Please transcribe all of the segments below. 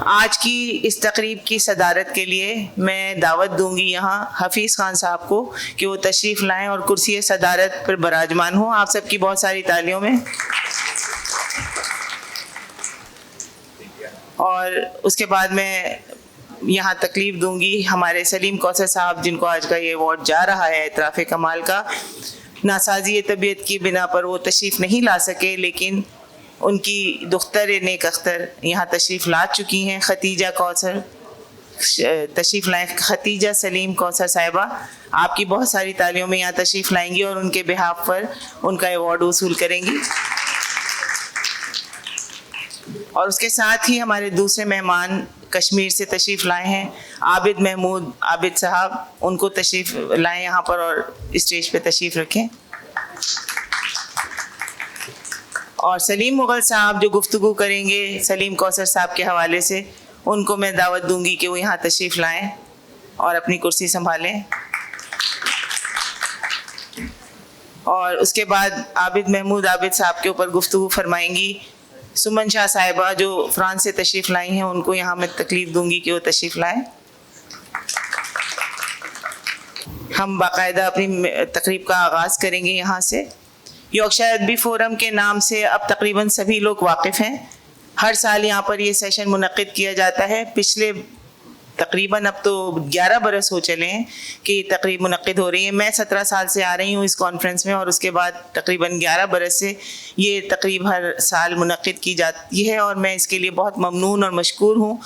آج کی اس تقریب کی صدارت کے لیے میں دعوت دوں گی یہاں حفیظ خان صاحب کو کہ وہ تشریف لائیں اور کرسی صدارت پر براجمان ہوں. آپ سب کی بہت ساری تالیوں میں. اور اس کے بعد میں یہاں تکلیف دوں گی ہمارے سلیم کوثر صاحب، جن کو آج کا یہ ایوارڈ جا رہا ہے اعتراف کمال کا. ناسازی طبیعت کی بنا پر وہ تشریف نہیں لا سکے، لیکن ان کی دختر نیک اختر یہاں تشریف لا چکی ہیں. ختیجہ کوثر تشریف لائیں. ختیجہ سلیم کوثر صاحبہ آپ کی بہت ساری تالیوں میں یہاں تشریف لائیں گی اور ان کے بہاف پر ان کا ایوارڈ وصول کریں گی. اور اس کے ساتھ ہی ہمارے دوسرے مہمان کشمیر سے تشریف لائے ہیں عابد محمود عابد صاحب، ان کو تشریف لائیں یہاں پر اور اسٹیج پہ تشریف رکھیں. اور سلیم مغل صاحب جو گفتگو کریں گے سلیم کوثر صاحب کے حوالے سے، ان کو میں دعوت دوں گی کہ وہ یہاں تشریف لائیں اور اپنی کرسی سنبھالیں. اور اس کے بعد عابد محمود عابد صاحب کے اوپر گفتگو فرمائیں گی سمن شاہ صاحبہ جو فرانس سے تشریف لائی ہیں. ان کو یہاں میں تکلیف دوں گی کہ وہ تشریف لائیں. ہم باقاعدہ اپنی تقریب کا آغاز کریں گے یہاں سے. یارکشائر ادبی فورم کے نام سے اب تقریباً سبھی لوگ واقف ہیں. ہر سال یہاں پر یہ سیشن منعقد کیا جاتا ہے. پچھلے تقریباً اب تو 11 برس ہو چلے ہیں کہ یہ تقریب منعقد ہو رہی ہے. میں 17 سال سے آ رہی ہوں اس کانفرنس میں، اور اس کے بعد تقریباً 11 برس سے یہ تقریب ہر سال منعقد کی جاتی ہے. اور میں اس کے لیے بہت ممنون اور مشکور ہوں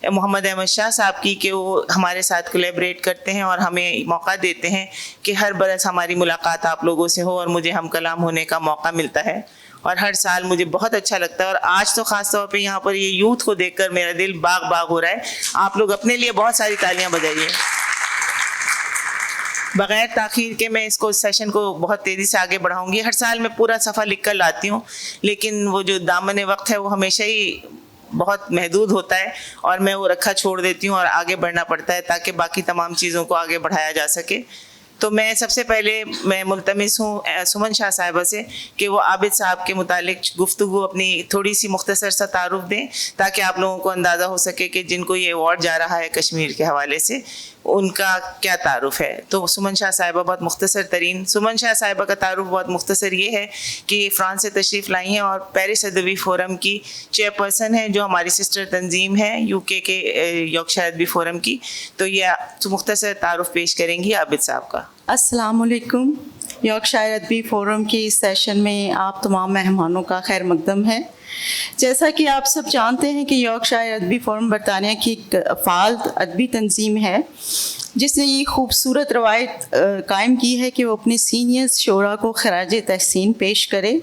محمد احمد شاہ صاحب کی کہ وہ ہمارے ساتھ کولیبریٹ کرتے ہیں اور ہمیں موقع دیتے ہیں کہ ہر برس ہماری ملاقات آپ لوگوں سے ہو اور مجھے ہم کلام ہونے کا موقع ملتا ہے. اور ہر سال مجھے بہت اچھا لگتا ہے. اور آج تو خاص طور پہ یہاں پر یہ یوتھ کو دیکھ کر میرا دل باغ باغ ہو رہا ہے. آپ لوگ اپنے لیے بہت ساری تالیاں بجائیے. بغیر تاخیر کے میں اس کو سیشن کو بہت تیزی سے آگے بڑھاؤں گی. ہر سال میں پورا صفحہ لکھ کر لاتی ہوں، لیکن وہ جو دامن وقت ہے وہ ہمیشہ ہی بہت محدود ہوتا ہے اور میں وہ رکھا چھوڑ دیتی ہوں اور آگے بڑھنا پڑتا ہے تاکہ باقی تمام چیزوں کو آگے بڑھایا جا سکے. تو میں سب سے پہلے میں ملتمس ہوں سمن شاہ صاحبہ سے کہ وہ عابد صاحب کے متعلق گفتگو اپنی تھوڑی سی مختصر سا تعارف دیں تاکہ آپ لوگوں کو اندازہ ہو سکے کہ جن کو یہ ایوارڈ جا رہا ہے کشمیر کے حوالے سے ان کا کیا تعارف ہے. تو سمن شاہ صاحبہ بہت مختصر ترین. سمن شاہ صاحبہ کا تعارف بہت مختصر یہ ہے کہ فرانس سے تشریف لائی ہیں اور پیرس ادبی فورم کی چیئر پرسن ہیں جو ہماری سسٹر تنظیم ہے UK کے یارکشائر ادبی فورم کی. تو یہ مختصر تعارف پیش کریں گی عابد صاحب کا. السلام علیکم. یارکشائر ادبی فورم کے اس سیشن میں آپ تمام مہمانوں کا خیر مقدم ہے. جیسا کہ آپ سب جانتے ہیں کہ یارکشائر ادبی فورم برطانیہ کی ایک فعال ادبی تنظیم ہے جس نے یہ خوبصورت روایت قائم کی ہے کہ وہ اپنے سینئر شعراء کو خراج تحسین پیش کرے،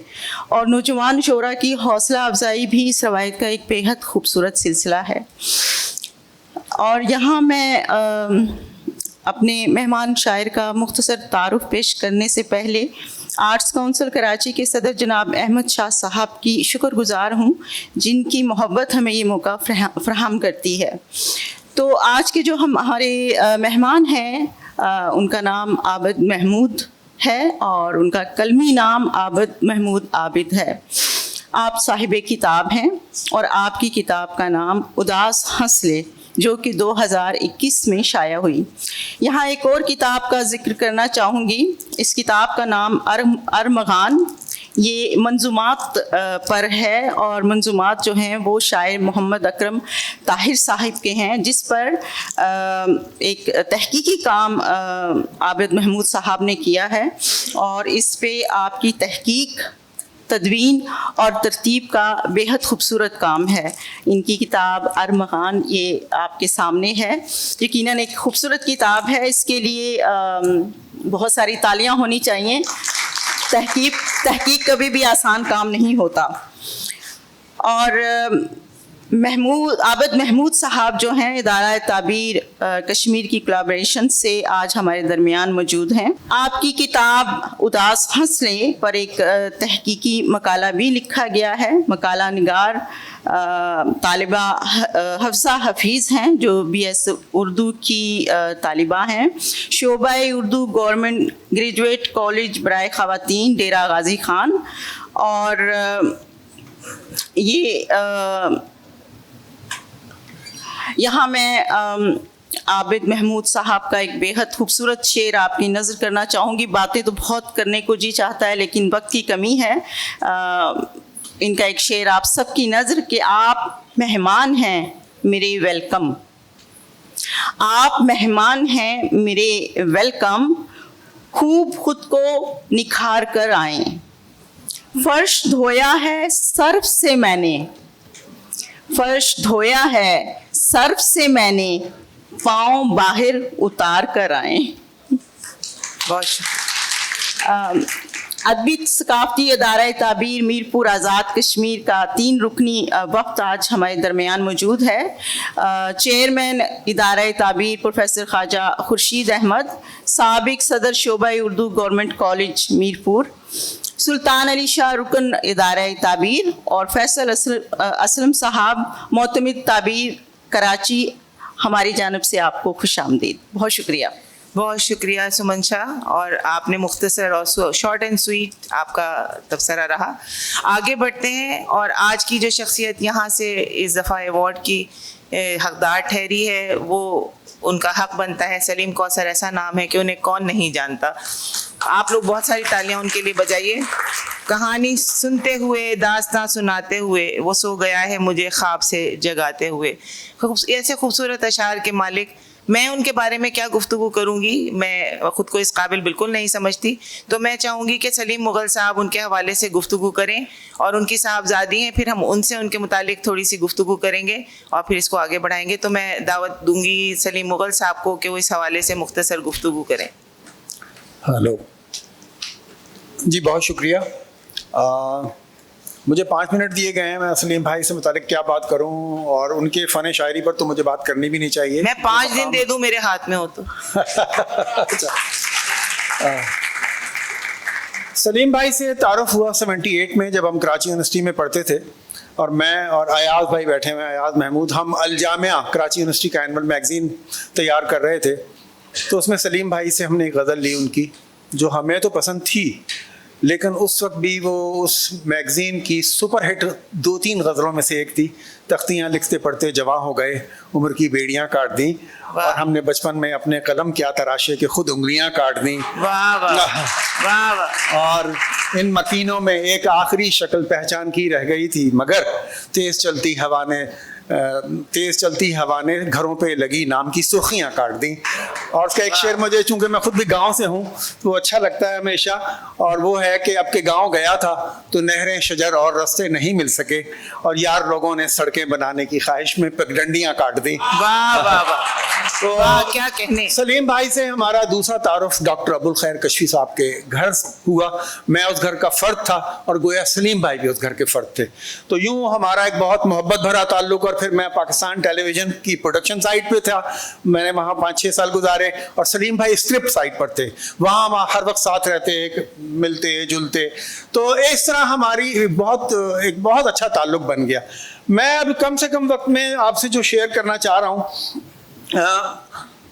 اور نوجوان شعراء کی حوصلہ افزائی بھی اس روایت کا ایک بےحد خوبصورت سلسلہ ہے. اور یہاں میں اپنے مہمان شاعر کا مختصر تعارف پیش کرنے سے پہلے آرٹس کونسل کراچی کے صدر جناب احمد شاہ صاحب کی شکر گزار ہوں جن کی محبت ہمیں یہ موقع فراہم کرتی ہے. تو آج کے جو ہمارے مہمان ہیں ان کا نام عابد محمود ہے اور ان کا قلمی نام عابد محمود عابد ہے. آپ صاحب کتاب ہیں اور آپ کی کتاب کا نام اداس ہنس لے جو کہ 2021 میں شائع ہوئی. یہاں ایک اور کتاب کا ذکر کرنا چاہوں گی. اس کتاب کا نام ارمغان، یہ منظومات پر ہے اور منظومات جو ہیں وہ شاعر محمد اکرم طاہر صاحب کے ہیں جس پر ایک تحقیقی کام عابد محمود صاحب نے کیا ہے اور اس پہ آپ کی تحقیق، تدوین اور ترتیب کا بےحد خوبصورت کام ہے. ان کی کتاب ارمغان یہ آپ کے سامنے ہے. یقیناً ایک خوبصورت کتاب ہے، اس کے لیے بہت ساری تالیاں ہونی چاہیے. تحقیق کبھی بھی آسان کام نہیں ہوتا. اور عابد محمود صاحب جو ہیں ادارہ تعبیر کشمیر کی کولابریشن سے آج ہمارے درمیان موجود ہیں. آپ کی کتاب اداس ہنس لے پر ایک تحقیقی مقالہ بھی لکھا گیا ہے. مقالہ نگار طالبہ حفصہ حفیظ ہیں جو BS اردو کی طالبہ ہیں، شعبہ اردو گورنمنٹ گریجویٹ کالج برائے خواتین ڈیرہ غازی خان. اور یہ यहाँ मैं आबिद महमूद साहब का एक बेहद खूबसूरत शेर आपकी नज़र करना चाहूँगी. बातें तो बहुत करने को जी चाहता है लेकिन वक्त की कमी है. इनका एक शेर आप सबकी नज़र कि आप मेहमान हैं मेरे वेलकम. आप मेहमान हैं मेरे वेलकम, खूब खुद को निखार कर आएं. फर्श धोया है सर्फ से मैंने, फर्श धोया है सर्फ से मैंने, पाँव बाहर उतार कर आए. बहुत अदबी सकाफती अदारा ताबीर मीरपुर आज़ाद कश्मीर का 3 रुकनी वक्त आज हमारे दरमियान मौजूद है. चेयरमैन इदारा ताबीर प्रोफेसर ख्वाजा खुर्शीद अहमद, साबिक सदर शोबा उर्दू गवर्नमेंट कॉलेज मीरपुर, सुल्तान अली शाह रुकन इदारा ताबीर, और फैसल असलम साहब मोतमिद ताबीर कराची. हमारी जानब से आपको खुश आमदीद. बहुत शुक्रिया. बहुत शुक्रिया सुमन शाह. और आपने मुख्तसर और शॉर्ट एंड स्वीट आपका तबसरा रहा. आगे बढ़ते हैं और आज की जो शख्सियत यहाँ से इस दफ़ा अवार्ड की हकदार ठहरी है वो उनका हक बनता है. सलीम कौसर ऐसा नाम है कि उन्हें कौन नहीं जानता. आप लोग बहुत सारी तालियां उनके लिए बजाइए. कहानी सुनते हुए, दास्तां सुनाते हुए, वो सो गया है मुझे ख्वाब से जगाते हुए. ऐसे खूबसूरत अशार के मालिक. मैं उनके बारे में क्या गुफ्तगू करूँगी, मैं ख़ुद को इस काबिल बिल्कुल नहीं समझती. तो मैं चाहूँगी कि सलीम मुग़ल साहब उनके हवाले से गुफ्तगू करें और उनकी साहबजादी हैं, फिर हम उनसे उनके मुतालिक थोड़ी सी गुफ्तगू करेंगे और फिर इसको आगे बढ़ाएंगे. तो मैं दावत दूँगी सलीम मुग़ल साहब को कि वो इस हवाले से मुख्तसर गुफ्तगू करें. हेलो जी, बहुत शुक्रिया. मुझे 5 मिनट दिए गए हैं. मैं सलीम भाई से मुतालिक क्या बात करूं, और उनके फ़न शायरी पर तो मुझे बात करनी भी नहीं चाहिए. मैं 5 दिन दे दूं मेरे हाथ में हो तो. अच्छा. सलीम भाई से तारुफ हुआ 78 में जब हम कराची यूनिवर्सिटी में पढ़ते थे, और मैं और अयाज भाई बैठे हुए हैं, अयाज महमूद. हम अल जामिया कराची यूनिवर्सिटी का एनुअल मैगज़ीन तैयार कर रहे थे. तो उसमें सलीम भाई से हमने एक गज़ल ली उनकी, जो हमें तो पसंद थी लेकिन उस वक्त भी वो उस मैगज़ीन की सुपर हिट 2-3 गज़लों में से एक थी. तख्तियाँ लिखते पढ़ते जवां हो गए, उम्र की बेड़ियाँ काट दी, और हमने बचपन में अपने कलम क्या तराशे कि खुद उंगलियाँ काट दी. वाह वाह वाह वाह. और इन मकीनों में एक आखिरी शक्ल पहचान की रह गई थी, मगर तेज़ चलती हवा ने घरों पे लगी नाम की सुर्खियाँ काट दी. और उसका एक शेर मुझे, चूंकि मैं खुद भी गांव से हूँ, तो अच्छा लगता है हमेशा, और वो है कि अब के गांव गया था तो नहरें, शजर और रास्ते नहीं मिल सके, और यार लोगों ने सड़कें बनाने की ख्वाहिश में पगडंडियाँ काट दी. वाह वाह वाह. तो क्या कहने. सलीम भाई से हमारा दूसरा तारुफ डॉक्टर अबुल खैर कशफी साहब के घर हुआ. मैं उस घर का फर्द था और गोया सलीम भाई भी उस घर के फर्द थे. तो यूं हमारा एक बहुत मोहब्बत भरा ताल्लुक. और फिर मैं पाकिस्तान टेलीविजन की प्रोडक्शन साइट पे था, मैंने वहाँ 5-6 साल गुजारे, और सलीम भाई स्क्रिप्ट साइट पर थे. वहाँ हम हर वक्त साथ रहते, मिलते जुलते. तो इस तरह हमारी एक बहुत अच्छा ताल्लुक बन गया. मैं अब कम से कम वक्त में आपसे जो शेयर करना चाह रहा हूँ,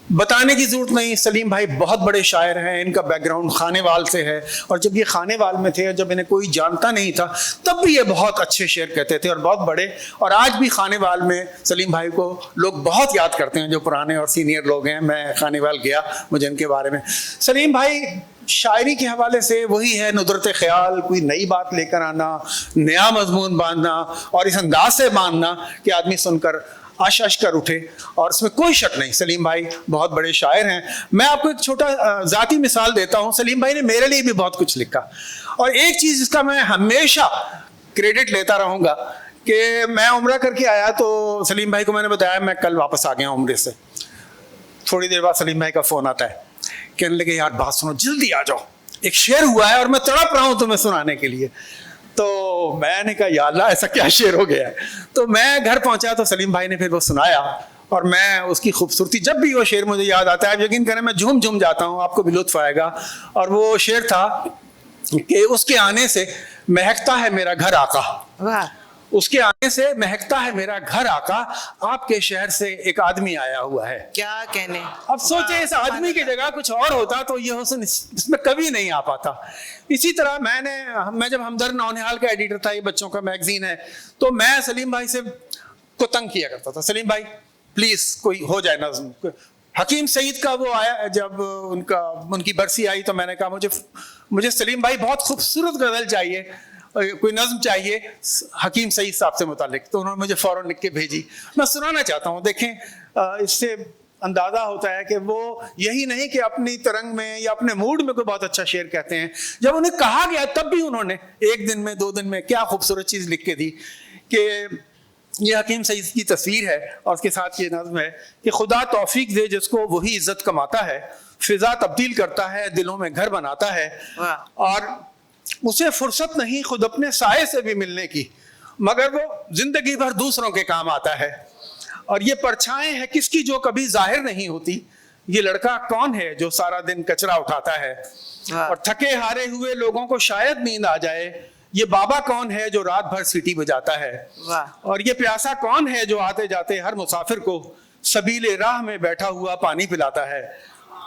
बताने की ज़रूरत नहीं. सलीम भाई बहुत बड़े शायर हैं. इनका बैकग्राउंड खानेवाल से है, और जब ये खानेवाल में थे, जब इन्हें कोई जानता नहीं था, तब भी ये बहुत अच्छे शेर कहते थे और बहुत बड़े. और आज भी खानेवाल में सलीम भाई को लोग बहुत याद करते हैं, जो पुराने और सीनियर लोग हैं. मैं खानेवाल गया, मुझे इनके बारे में. सलीम भाई शायरी के हवाले से वही है नुदरत ख्याल, कोई नई बात लेकर आना, नया मजमून बांधना, और इस अंदाज से बांधना कि आदमी सुनकर आश कर उठे. और इसमें कोई शक नहीं, सलीम भाई बहुत बड़े शायर हैं. मैं आपको एक छोटा ज़ाती मिसाल देता हूँ. सलीम भाई ने मेरे लिए भी बहुत कुछ लिखा, और एक चीज़ जिसका मैं हमेशा क्रेडिट लेता रहूँगा कि मैं उम्रा करके आया, तो सलीम भाई को मैंने बताया मैं कल वापस आ गया उम्रे से. थोड़ी देर बाद सलीम भाई का फ़ोन आता है, कहने लगे यार बात सुनो, जल्दी आ जाओ, एक शेर हुआ है और मैं तड़प रहा हूँ तुम्हें सुनाने के लिए. तो मैंने कहा या अल्लाह, ऐसा क्या शेर हो गया है. तो मैं घर पहुंचा तो सलीम भाई ने फिर वो सुनाया, और मैं उसकी खूबसूरती, जब भी वो शेर मुझे याद आता है, यकीन करें मैं झूम जाता हूँ, आपको भी लुत्फ आएगा. और वो शेर था कि उसके आने से महकता है मेरा घर आका. वाह. उसके आने से महकता है मेरा घर आका, आपके शहर से एक आदमी आया हुआ है. क्या कहने. अब सोचे इस आदमी की जगह कुछ और होता तो ये हुस्न इसमें कभी नहीं आ पाता. इसी तरह मैं जब हमदर्द नौनिहाल का एडिटर था, ये बच्चों का मैगजीन है, तो मैं सलीम भाई से को तंग किया करता था. सलीम भाई प्लीज कोई हो जाए नज्म। हकीम सईद का वो आया, जब उनकी बरसी आई तो मैंने कहा मुझे सलीम भाई बहुत खूबसूरत गज़ल चाहिए, कोई नज्म चाहिए हकीम सईद साहब से मुतालिक। तो उन्होंने मुझे फ़ौरन लिख के भेजी, मैं सुनाना चाहता हूँ। देखें इससे अंदाज़ा होता है कि वो यही नहीं कि अपनी तरंग में या अपने मूड में कोई बहुत अच्छा शेर कहते हैं, जब उन्हें कहा गया तब भी उन्होंने 1 दिन में 2 दिन में क्या खूबसूरत चीज़ लिख के दी कि ये हकीम सईद की तस्वीर है और उसके साथ ये नज़्म है कि खुदा तौफीक दे जिसको वही इज्जत कमाता है, फिजा तब्दील करता है, दिलों में घर बनाता है, और उसे फुर्सत नहीं खुद अपने साए से भी मिलने की, मगर वो जिंदगी भर दूसरों के काम आता है। और ये परछाएं है किसकी जो कभी जाहिर नहीं होती, ये लड़का कौन है जो सारा दिन कचरा उठाता है, और थके हारे हुए लोगों को शायद नींद आ जाए, ये बाबा कौन है जो रात भर सीटी बजाता है, और ये प्यासा कौन है जो आते जाते हर मुसाफिर को सबीले राह में बैठा हुआ पानी पिलाता है,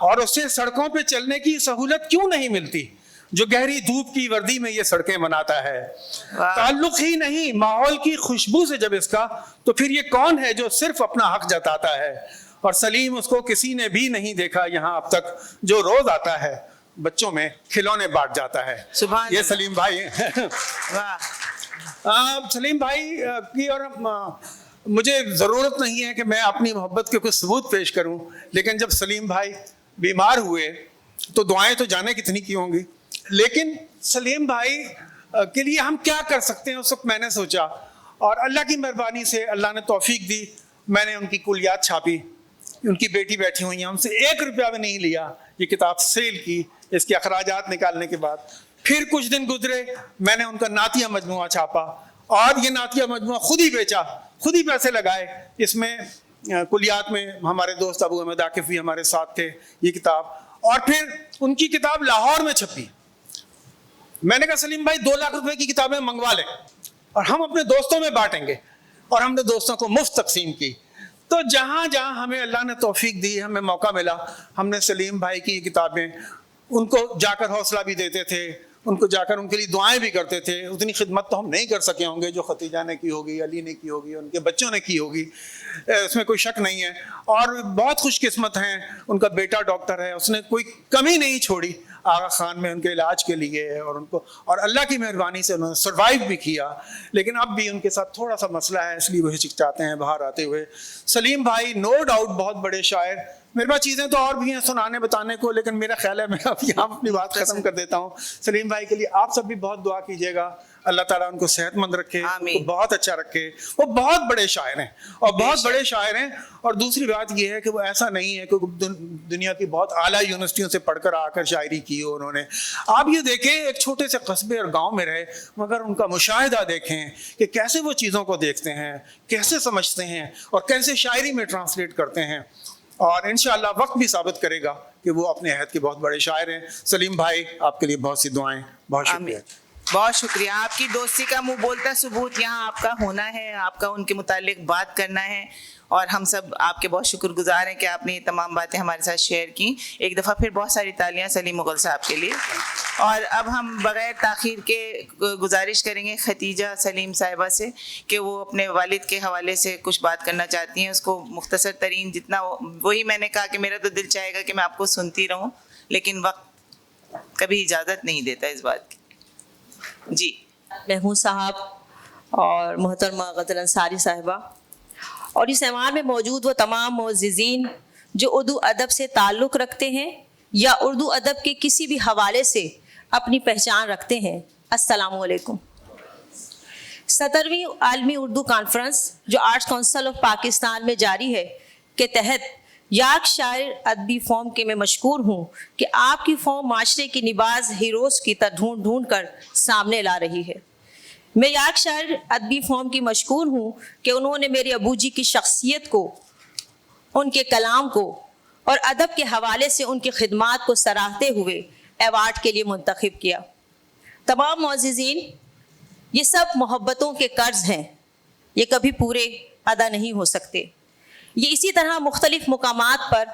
और उसे सड़कों पे चलने की सहूलत क्यों नहीं मिलती जो गहरी धूप की वर्दी में ये सड़कें बनाता है। ताल्लुक ही नहीं माहौल की खुशबू से जब इसका, तो फिर ये कौन है जो सिर्फ अपना हक जताता है, और सलीम उसको किसी ने भी नहीं देखा यहाँ अब तक जो रोज आता है बच्चों में खिलौने बांट जाता है। ये सलीम भाई हैं। सलीम भाई की, और मुझे ज़रूरत नहीं है कि मैं अपनी मोहब्बत के कुछ सबूत पेश करूं, लेकिन जब सलीम भाई बीमार हुए तो दुआएं तो जाने कितनी की होंगी, लेकिन सलीम भाई के लिए हम क्या कर सकते हैं उस वक्त मैंने सोचा, और अल्लाह की मेहरबानी से अल्लाह ने तौफीक दी, मैंने उनकी कुलियात छापी, उनकी बेटी बैठी हुई है, उनसे 1 रुपया भी नहीं लिया, ये किताब सेल की, इसके अखराजात निकालने के बाद। फिर कुछ दिन गुजरे, मैंने उनका नातिया मजमुआ छापा, और ये नातिया मजमुआ खुद ही बेचा, खुद ही पैसे लगाए। इसमें कुलियात में हमारे दोस्त अबू अहमद आकिफ भी हमारे साथ थे, ये किताब, और फिर उनकी किताब लाहौर में छपी। मैंने कहा सलीम भाई 2 लाख रुपए की किताबें मंगवा लें और हम अपने दोस्तों में बांटेंगे, और हमने दोस्तों को मुफ्त तकसीम की। तो जहाँ जहाँ हमें अल्लाह ने तौफीक दी, हमें मौका मिला, हमने सलीम भाई की किताबें उनको जाकर हौसला भी देते थे, उनको जाकर उनके लिए दुआएं भी करते थे। उतनी खिदमत तो हम नहीं कर सके होंगे जो खतीजा ने की होगी, अली ने की होगी, उनके बच्चों ने की होगी, इसमें कोई शक नहीं है। और बहुत खुशकिस्मत हैं, उनका बेटा डॉक्टर है, उसने कोई कमी नहीं छोड़ी आगा खान में उनके इलाज के लिए, और उनको, और अल्लाह की मेहरबानी से उन्होंने सर्वाइव भी किया। लेकिन अब भी उनके साथ थोड़ा सा मसला है, इसलिए वो हिचकिचाते हैं बाहर आते हुए। सलीम भाई नो डाउट बहुत बड़े शायर, मेरे पास चीज़ें तो और भी हैं सुनाने बताने को, लेकिन मेरा ख्याल है मैं अब यहाँ अपनी बात ख़त्म कर देता हूँ। सलीम भाई के लिए आप सब भी बहुत दुआ कीजिएगा, अल्लाह ताला उनको सेहतमंद रखे, उनको बहुत अच्छा रखे। वो बहुत बड़े शायर हैं और बहुत बड़े शायर हैं। और दूसरी बात ये है कि वो ऐसा नहीं है कि दुनिया की बहुत आला यूनिवर्सिटियों से पढ़कर आकर शायरी की हो उन्होंने। आप ये देखें, एक छोटे से कस्बे और गाँव में रहे, मगर उनका मुशाहिदा देखें कि कैसे वो चीज़ों को देखते हैं, कैसे समझते हैं, और कैसे शायरी में ट्रांसलेट करते हैं। और इंशाअल्लाह वक्त भी साबित करेगा कि वो अपने अहद के बहुत बड़े शायर हैं। सलीम भाई आपके लिए बहुत सी दुआएं, बहुत शुक्रिया। बहुत शुक्रिया। आपकी दोस्ती का मुंह बोलता सबूत यहाँ आपका होना है, आपका उनके मुतालिक बात करना है, और हम सब आपके बहुत शुक्रगुजार हैं कि आपने ये तमाम बातें हमारे साथ शेयर की। एक दफ़ा फिर बहुत सारी तालियां सलीम मुगल साहब के लिए। और अब हम बग़ैर ताख़ीर के गुजारिश करेंगे खतीजा सलीम साहिबा से कि वो अपने वालिद के हवाले से कुछ बात करना चाहती हैं। उसको मुख्तसर तरीन जितना, वही मैंने कहा कि मेरा तो दिल चाहेगा कि मैं आपको सुनती रहूँ, लेकिन वक्त कभी इजाज़त नहीं देता इस बात की। जी महमूद साहब और मोहतरमा गज़ल अंसारी साहिबा और इस ऐवान में मौजूद वो तमाम मोअज़्ज़िज़ीन जो उर्दू अदब से ताल्लुक़ रखते हैं या उर्दू अदब के किसी भी हवाले से अपनी पहचान रखते हैं, अस्सलामु अलैकुम। 17वीं आलमी उर्दू कॉन्फ्रेंस जो आर्ट्स काउंसिल ऑफ पाकिस्तान में जारी है के तहत यॉर्कशायर अदबी फॉर्म के मैं मशकूर हूँ कि आपकी फॉर्म माशरे की निबाज हीरोज़ की तरह ढूंढ ढूंढ कर सामने ला रही है। मैं यॉर्कशायर अदबी फॉर्म की मशकूर हूँ कि उन्होंने मेरे अबूजी की शख्सियत को, उनके कलाम को और अदब के हवाले से उनकी खिदमात को सराहते हुए एवार्ड के लिए मुंतखब किया। तमाम मुअज़्ज़िज़ीन, ये सब मोहब्बतों के कर्ज हैं, ये कभी पूरे अदा नहीं हो सकते। ये इसी तरह मुख्तलिफ मुकामात पर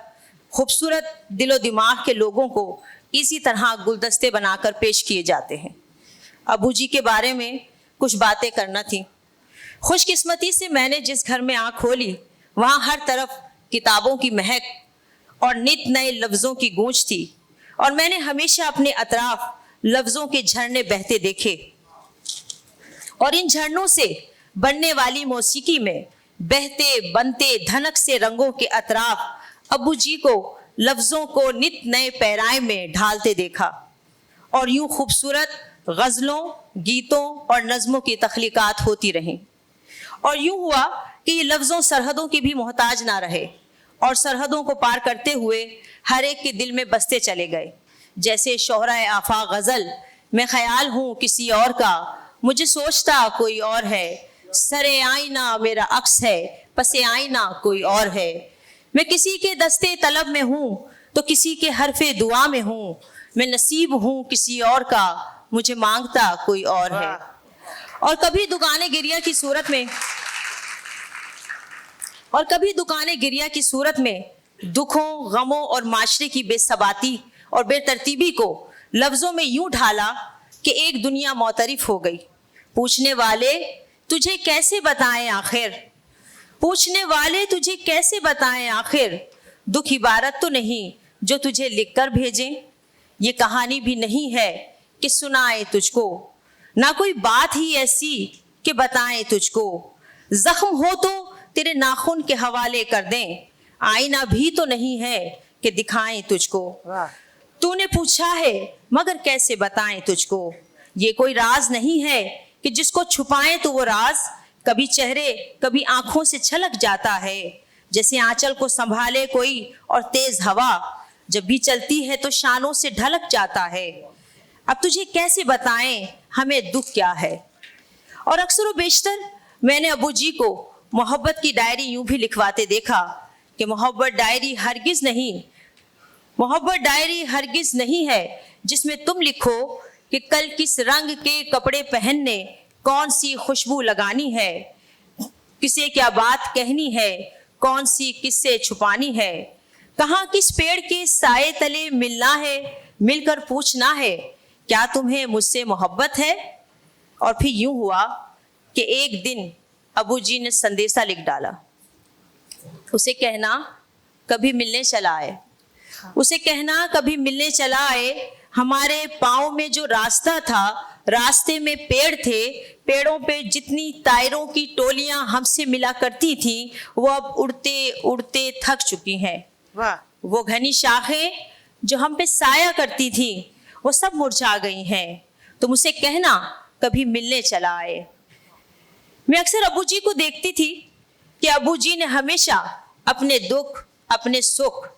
खूबसूरत दिलो दिमाग के लोगों को इसी तरह गुलदस्ते बनाकर पेश किए जाते हैं। अबू जी के बारे में कुछ बातें करना थी। खुशकिस्मती से मैंने जिस घर में आँख खोली वहाँ हर तरफ किताबों की महक और नित नए लफ्ज़ों की गूंज थी, और मैंने हमेशा अपने अतराफ लफ्ज़ों के झरने बहते देखे, और इन झरनों से बनने वाली मौसीकी में बहते बनते धनक से रंगों के अतराफ अब्बू जी को लफ्ज़ों को नित नए पैराए में ढालते देखा, और यूं खूबसूरत गज़लों, गीतों और नज़्मों की तख्लीक़ात होती रहीं। और यूं हुआ कि ये लफ्ज़ों सरहदों के भी मोहताज ना रहे, और सरहदों को पार करते हुए हर एक के दिल में बसते चले गए। जैसे शोहराए आफा गज़ल, मैं ख्याल हूँ किसी और का, मुझे सोचता कोई और है, सरे आईना मेरा अक्स है, पसे आईना कोई और है। मैं किसी के दस्ते तलब में हूँ तो किसी के हरफे दुआ में हूँ, मैं नसीब हूँ किसी और का, मुझे मांगता कोई और है। और कभी दुकाने गिरिया की सूरत में दुखों, गमों और माशरे की बेसबाती और बेतरतीबी को लफ्ज़ों में यूं ढाला कि एक दुनिया मौतरिफ हो गई। पूछने वाले तुझे कैसे बताएं आखिर, दुख इबारत तो नहीं जो तुझे लिखकर भेजें, ये कहानी भी नहीं है कि सुनाए तुझको, ना कोई बात ही ऐसी कि बताएं तुझको, जख्म हो तो तेरे नाखून के हवाले कर दें, आईना भी तो नहीं है कि दिखाएं तुझको। तूने पूछा है मगर कैसे बताएं तुझको, ये कोई राज नहीं है कि जिसको छुपाएं तो वो राज कभी चेहरे कभी आंखों से छलक जाता है, जैसे आंचल को संभाले कोई और तेज हवा जब भी चलती है तो शानों से ढलक जाता है। अब तुझे कैसे बताएं हमें दुख क्या है। और अक्सर व बेशतर मैंने अबू जी को मोहब्बत की डायरी यूं भी लिखवाते देखा कि मोहब्बत डायरी हरगिज नहीं है जिसमें तुम लिखो कि कल किस रंग के कपड़े पहनने कौन सी खुशबू लगानी है, किसे क्या बात कहनी है, कौन सी किससे छुपानी है, कहाँ किस पेड़ के साए तले मिलना है, मिलकर पूछना है क्या तुम्हें मुझसे मोहब्बत है। और फिर यूं हुआ कि एक दिन अबू जी ने संदेशा लिख डाला, उसे कहना कभी मिलने चला आए, हमारे पाँव में जो रास्ता था रास्ते में पेड़ थे, पेड़ों पे जितनी तायरों की टोलियां हमसे मिला करती थी वो अब उड़ते उड़ते थक चुकी हैं। वाह। वो घनी शाखें जो हम पे साया करती थी वो सब मुरझा गई हैं, तुम उसे कहना कभी मिलने चला आए। मैं अक्सर अबू जी को देखती थी कि अबू जी ने हमेशा अपने दुख, अपने सुख,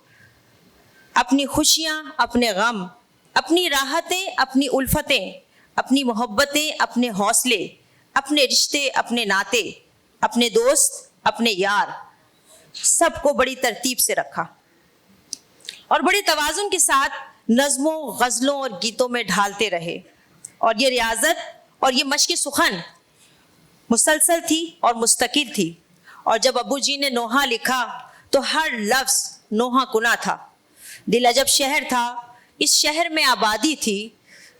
अपनी खुशियां, अपने गम, अपनी राहतें, अपनी उल्फतें, अपनी मोहब्बतें, अपने हौसले, अपने रिश्ते, अपने नाते, अपने दोस्त, अपने यार, सबको बड़ी तरतीब से रखा और बड़े तवाज़ुन के साथ नज़्मों, गज़लों और गीतों में ढालते रहे। और ये रियाजत और ये मश्क़ सुखन मुसलसल थी और मुस्तकिल थी। और जब अबू जी ने नोहा लिखा तो हर लफ्ज़ नोहा कुना था। दिल अजब शहर था, इस शहर में आबादी थी,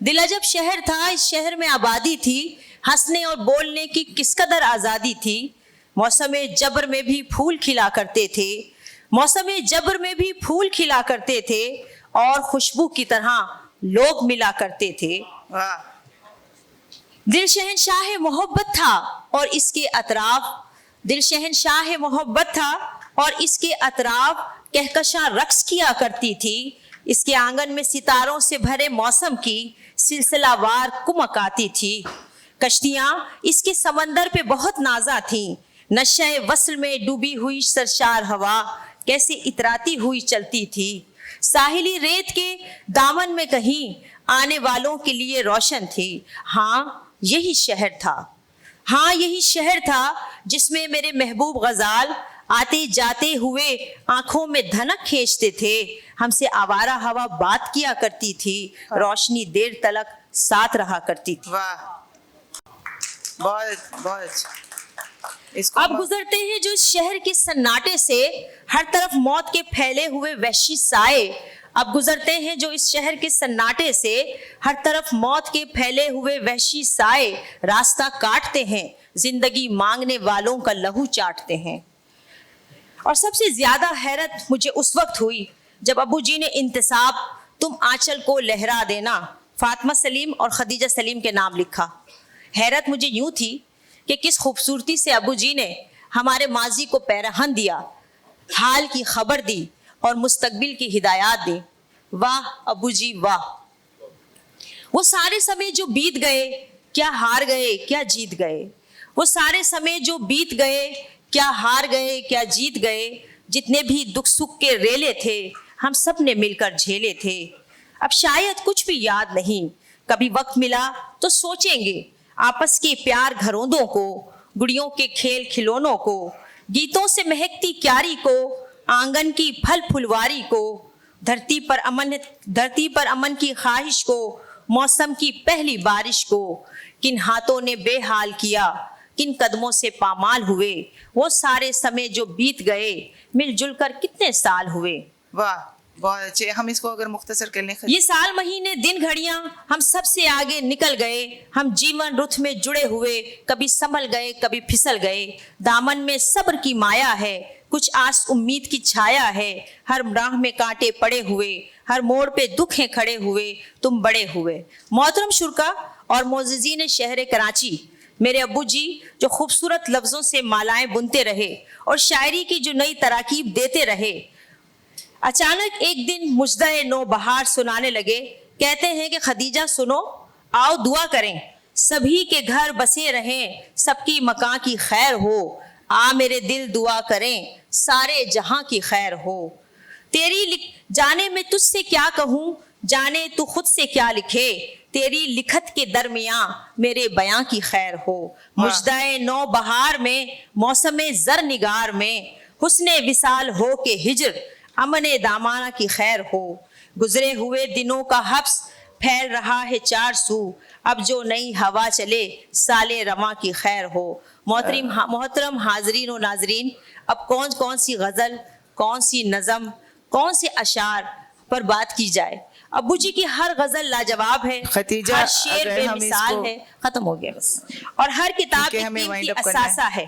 दिल अजब शहर था, इस शहर में आबादी थी, हंसने और बोलने की किस कदर आज़ादी थी। मौसम जबर में भी फूल खिला करते थे, और खुशबू की तरह लोग मिला करते थे। दिल शहनशाह मोहब्बत था और इसके अतराफ कहकशां रक्स किया करती थी। इसके आंगन में सितारों से भरे मौसम की सिलसिलावार कुमक आती थी। कश्तियां इसके समंदर पे बहुत नाजा थीं, नशे वस्ल में डूबी हुई सरशार हवा कैसे इतराती हुई चलती थी। साहिली रेत के दामन में कहीं आने वालों के लिए रोशन थी। हाँ यही शहर था जिसमें मेरे महबूब गजाल आते जाते हुए आंखों में धनक खींचते थे। हमसे आवारा हवा बात किया करती थी, रोशनी देर तलक साथ रहा करती थी। वाह, बहुत अब गुजरते हैं जो इस शहर के सन्नाटे से, हर तरफ मौत के फैले हुए वहशी साए। अब गुजरते हैं जो इस शहर के सन्नाटे से, हर तरफ मौत के फैले हुए वहशी साए रास्ता काटते हैं, जिंदगी मांगने वालों का लहू चाटते हैं। اور سب سے زیادہ حیرت مجھے اس وقت ہوئی جب ابو جی نے انتصاب تم آنچل کو لہرا دینا فاطمہ سلیم اور خدیجہ سلیم کے نام لکھا۔ حیرت مجھے یوں تھی کہ کس خوبصورتی سے ابو جی نے ہمارے ماضی کو پیرہن دیا، حال کی خبر دی اور مستقبل کی ہدایات دی۔ واہ ابو جی واہ! وہ سارے سمے جو بیت گئے کیا ہار گئے کیا جیت گئے، وہ سارے سمے جو بیت گئے کیا ہار گئے کیا جیت گئے، جتنے بھی دکھ سکھ کے ریلے تھے ہم سب نے مل کر جھیلے تھے۔ اب شاید کچھ بھی یاد نہیں، کبھی وقت ملا تو سوچیں گے آپس کے پیار گھروندوں کو، گڑیوں کے کھیل کھلونوں کو، گیتوں سے مہکتی کیاری کو، آنگن کی پھل پھلواری کو، دھرتی پر امن کی خواہش کو، موسم کی پہلی بارش کو، کن ہاتھوں نے بے حال کیا، کن قدموں سے پامال ہوئے، وہ سارے سمے جو بیت گئے مل جل کر کتنے سال ہوئے۔ واہ بہت اچھے، ہم اس کو اگر مختصر کر لیں۔ یہ سال مہینے دن گھڑیاں ہم سب سے آگے نکل گئے، ہم جیون رتھ میں جڑے ہوئے، کبھی سنبھل گئے کبھی پھسل گئے، دامن میں صبر کی مایا ہے، کچھ آس امید کی چھایا ہے، ہر راہ میں کانٹے پڑے ہوئے، ہر موڑ پہ دکھیں کھڑے ہوئے، تم بڑے ہوئے۔ محترم شرکا اور معززین شہر کراچی، میرے ابو جی جو خوبصورت لفظوں سے مالائیں بنتے رہے اور شاعری کی جو نئی تراکیب دیتے رہے، اچانک ایک دن مجدہ نو بہار سنانے لگے۔ کہتے ہیں کہ خدیجہ سنو، آؤ دعا کریں، سبھی کے گھر بسے رہیں، سب کی مکان کی خیر ہو، آ میرے دل دعا کریں، سارے جہاں کی خیر ہو۔ تیری جانے میں تجھ سے کیا کہوں، جانے تو خود سے کیا لکھے، تیری لکھت کے درمیان میرے بیاں کی خیر ہو۔ مجدہ نو بہار میں، موسم زر نگار میں، حسن وصال ہو کے ہجر، امن دامانہ کی خیر ہو۔ گزرے ہوئے دنوں کا حبس پھیل رہا ہے چار سو، اب جو نئی ہوا چلے سال رواں کی خیر ہو۔ محترم حاضرین و ناظرین، اب کون سی غزل، کون سی نظم، کون سے اشعار پر بات کی جائے۔ ابو جی کی ہر غزل لاجواب ہے، خدیجہ، ہر شعر اگر بے ہم اس مثال کو- ہے، ختم ہو گیا بس، اور ہر کتاب کیونکہ ایک ہمیں قیمتی wind up کرنا ہے۔ اثاثہ ہے۔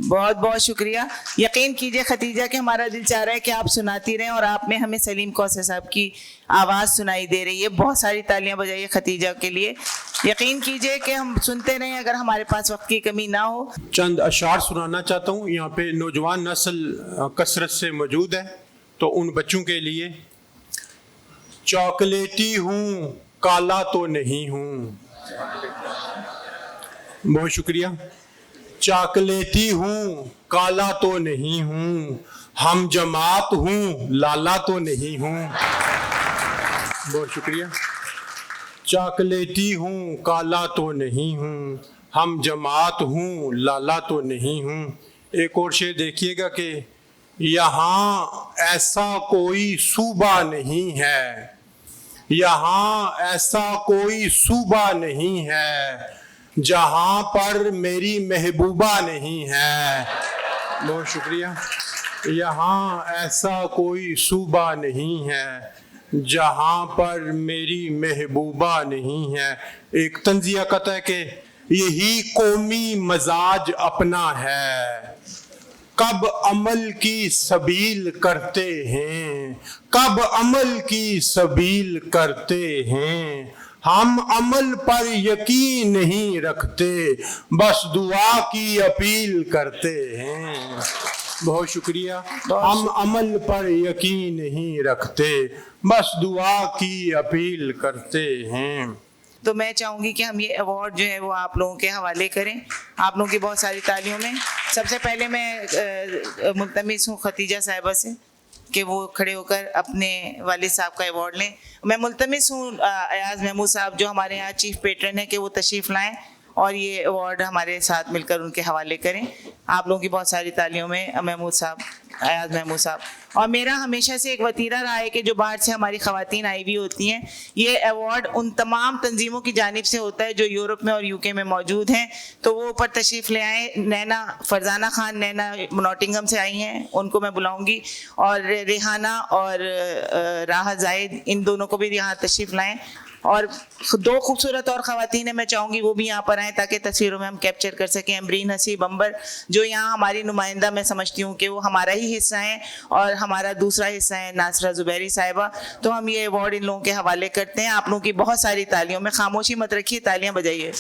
بہت بہت شکریہ۔ یقین کیجئے خدیجہ کہ ہمارا دل چاہ رہا ہے کہ آپ سناتی رہیں، اور آپ میں ہمیں سلیم کوثر صاحب کی آواز سنائی دے رہی ہے۔ بہت ساری تالیاں بجائیے خدیجہ کے لیے۔ یقین کیجئے کہ ہم سنتے رہیں اگر ہمارے پاس وقت کی کمی نہ ہو۔ چند اشعار سنانا چاہتا ہوں، یہاں پہ نوجوان نسل کثرت سے موجود ہے، تو ان بچوں کے لیے۔ چاکلیٹی ہوں کالا تو نہیں ہوں، بہت شکریہ۔ چاکلیٹی ہوں کالا تو نہیں ہوں، ہم جماعت ہوں لالا تو نہیں ہوں، بہت شکریہ۔ چاکلیٹی ہوں کالا تو نہیں ہوں، ہم جماعت ہوں لالا تو نہیں ہوں۔ ایک اور شعر دیکھیے گا کہ یہاں ایسا کوئی صوبہ نہیں ہے، یہاں ایسا کوئی صوبہ نہیں ہے جہاں پر میری محبوبہ نہیں ہے، بہت شکریہ۔ یہاں ایسا کوئی صوبہ نہیں ہے جہاں پر میری محبوبہ نہیں ہے۔ ایک طنزیہ قطع ہے کہ یہی قومی مزاج اپنا ہے، کب عمل کی سبیل کرتے ہیں، کب عمل کی سبیل کرتے ہیں، ہم عمل پر یقین نہیں رکھتے، بس دعا کی اپیل کرتے ہیں، بہت شکریہ۔ ہم عمل پر یقین نہیں رکھتے، بس دعا کی اپیل کرتے ہیں۔ تو میں چاہوں گی کہ ہم یہ ایوارڈ جو ہے وہ آپ لوگوں کے حوالے کریں، آپ لوگوں کی بہت ساری تالیوں میں۔ سب سے پہلے میں ملتمس ہوں خدیجہ صاحبہ سے کہ وہ کھڑے ہو کر اپنے والد صاحب کا ایوارڈ لیں۔ میں ملتمس ہوں ایاز محمود صاحب جو ہمارے یہاں چیف پیٹرن ہے کہ وہ تشریف لائیں اور یہ ایوارڈ ہمارے ساتھ مل کر ان کے حوالے کریں۔ آپ لوگوں کی بہت ساری تالیوں میں محمود صاحب، ایاز محمود صاحب۔ اور میرا ہمیشہ سے ایک وتیرہ رہا ہے کہ جو باہر سے ہماری خواتین آئی ہوئی ہوتی ہیں, یہ ایوارڈ ان تمام تنظیموں کی جانب سے ہوتا ہے جو یورپ میں اور یو کے میں موجود ہیں, تو وہ اوپر تشریف لے آئیں. نینا فرزانہ خان, نینا نوٹنگم سے آئی ہیں, ان کو میں بلاؤں گی, اور ریحانہ اور راحت زاہد, ان دونوں کو بھی یہاں تشریف لائیں. اور دو خوبصورت اور خواتین ہیں, میں چاہوں گی وہ بھی یہاں پر آئیں تاکہ تصویروں میں ہم کیپچر کر سکیں. امرین حسیب امبر جو یہاں ہماری نمائندہ میں سمجھتی ہوں کہ وہ ہمارا ہی حصہ ہیں, اور ہمارا دوسرا حصہ ہے ناصرہ زبیری صاحبہ. تو ہم یہ ایوارڈ ان لوگوں کے حوالے کرتے ہیں. آپ لوگوں کی بہت ساری تالیوں میں خاموشی مت رکھیے, تالیاں بجائیے.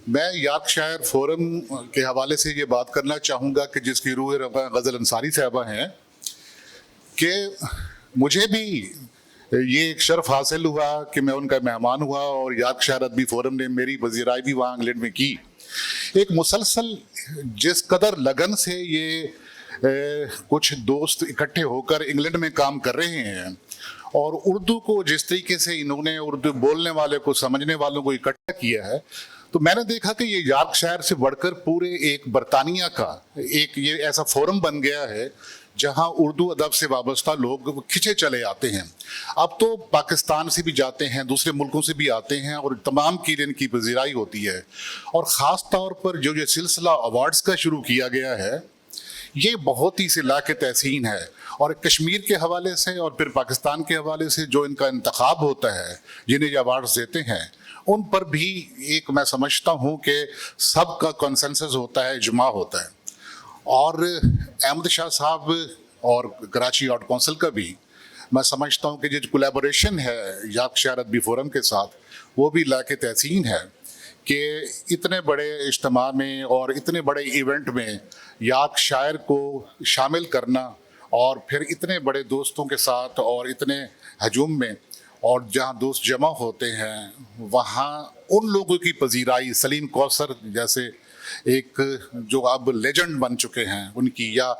میں یارکشائر فورم کے حوالے سے یہ بات کرنا چاہوں گا کہ جس کی روح رواں غزل انصاری صاحبہ ہیں, کہ مجھے بھی یہ ایک شرف حاصل ہوا کہ میں ان کا مہمان ہوا, اور یارکشائر ادبی فورم نے میری پذیرائی بھی وہاں انگلینڈ میں کی. ایک مسلسل جس قدر لگن سے یہ کچھ دوست اکٹھے ہو کر انگلینڈ میں کام کر رہے ہیں, اور اردو کو جس طریقے سے انہوں نے اردو بولنے والے کو سمجھنے والوں کو اکٹھا کیا ہے, تو میں نے دیکھا کہ یہ یارکشائر سے بڑھ کر پورے ایک برطانیہ کا ایک یہ ایسا فورم بن گیا ہے جہاں اردو ادب سے وابستہ لوگ کھنچے چلے آتے ہیں. اب تو پاکستان سے بھی جاتے ہیں, دوسرے ملکوں سے بھی آتے ہیں, اور تمام کی ان کی پذیرائی ہوتی ہے. اور خاص طور پر جو یہ سلسلہ ایوارڈز کا شروع کیا گیا ہے, یہ بہت ہی سے لاق تحسین ہے. اور کشمیر کے حوالے سے اور پھر پاکستان کے حوالے سے جو ان کا انتخاب ہوتا ہے, جنہیں یہ ایوارڈز دیتے ہیں, ان پر بھی ایک میں سمجھتا ہوں کہ سب کا کنسنسس ہوتا ہے, اجماع ہوتا ہے. اور احمد شاہ صاحب اور کراچی آرٹ کونسل کا بھی میں سمجھتا ہوں کہ جو کولیبوریشن ہے یارکشائر ادبی فورم کے ساتھ, وہ بھی لاق تحسین ہے کہ اتنے بڑے اجتماع میں اور اتنے بڑے ایونٹ میں یارکشائر کو شامل کرنا, اور پھر اتنے بڑے دوستوں کے ساتھ اور اتنے ہجوم میں, اور جہاں دوست جمع ہوتے ہیں وہاں ان لوگوں کی پذیرائی, سلیم کوثر جیسے ایک جو اب لیجنڈ بن چکے ہیں ان کی, یا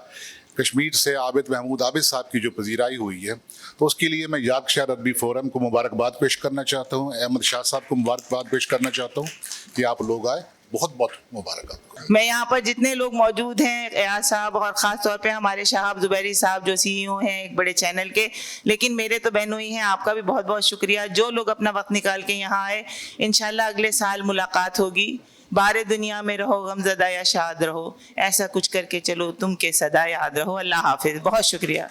کشمیر سے عابد محمود عابد صاحب کی جو پذیرائی ہوئی ہے, تو اس کے لیے میں یارکشائر ادبی فورم کو مبارکباد پیش کرنا چاہتا ہوں. احمد شاہ صاحب کو مبارکباد پیش کرنا چاہتا ہوں کہ آپ لوگ آئے, بہت بہت مبارکباد. میں یہاں پر جتنے لوگ موجود ہیں, ایاز صاحب اور خاص طور پہ ہمارے شہاب زبیری صاحب جو CEO ہیں ایک بڑے چینل کے, لیکن میرے تو بہنوں ہی ہیں, آپ کا بھی بہت بہت شکریہ جو لوگ اپنا وقت نکال کے یہاں آئے. انشاءاللہ اگلے سال ملاقات ہوگی. بار دنیا میں رہو غمزدہ یا شاد رہو, ایسا کچھ کر کے چلو تم کے صدا یاد رہو. اللہ حافظ, بہت شکریہ.